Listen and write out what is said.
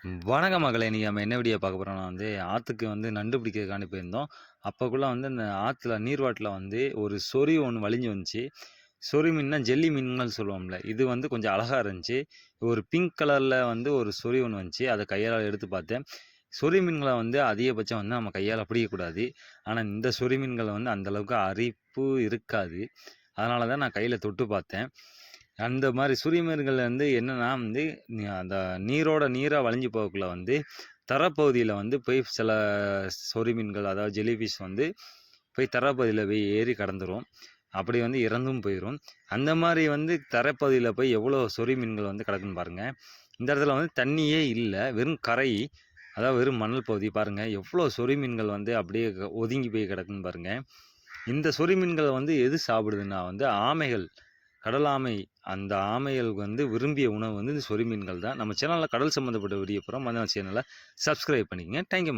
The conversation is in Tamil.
வணக்கம் மகளே! இன்னைக்கு நம்ம என்ன வீடியோ பார்க்க போறோம்னா ஆத்துக்கு நண்டு பிடிக்கிறதுக்காண்டி போயிருந்தோம். அப்போக்குள்ள அந்த ஆத்துல நீர்வாட்டுல ஒரு சொறி ஒண்ணு வலிஞ்சு வந்துச்சு. சொறி மீன்னா ஜெல்லி மீன்கள் சொல்லுவோம்ல. இது கொஞ்சம் அழகா இருந்துச்சு. ஒரு பிங்க் கலர்ல ஒரு சொறி ஒண்ணு வந்துச்சு. அத கையால எடுத்து பார்த்தேன். சொறி மீன்கள அதிகபட்சம் நம்ம கையால பிடிக்கக்கூடாது. ஆனா இந்த சொறி மீன்கள் அந்த அளவுக்கு அரிப்பு இருக்காது. அதனால தான் நான் கையில தொட்டு பார்த்தேன். அந்த மாரி சுரியமீன்கள் என்னன்னா அந்த நீரா வழிஞ்சு போகக்குள்ள தரப்பகுதியில போய் சில சொறி மீன்கள், அதாவது ஜெல்லி ஃபிஷ் போய் தரப்பகுதியில போய் ஏறி கடந்துரும். அப்படி இறந்தும் போயிரும். அந்த மாரி தரைப்பகுதியில போய் எவ்வளோ சொறி மீன்கள் கிடக்குன்னு பாருங்க. இந்த இடத்துல தண்ணியே இல்ல. வெறும் கரை. அதாவது வெறும் மணல் பகுதி பாருங்க. எவ்வளோ சொறி மீன்கள் அப்படியே ஒதுங்கி போய் கிடக்குன்னு பாருங்க. இந்த சொறி மீன்கள எது சாப்பிடுதுன்னா ஆமைகள். கடல் ஆமை. அந்த ஆமைகளுக்கு விரும்பிய உணவு இந்த சொறி மீன்கள் தான். நம்ம சேனல்ல கடல் சம்மந்தப்பட்ட வீடியோ போடுறோம். மறக்காம சேனல சப்ஸ்கிரைப் பண்ணிக்கங்க. Thank you.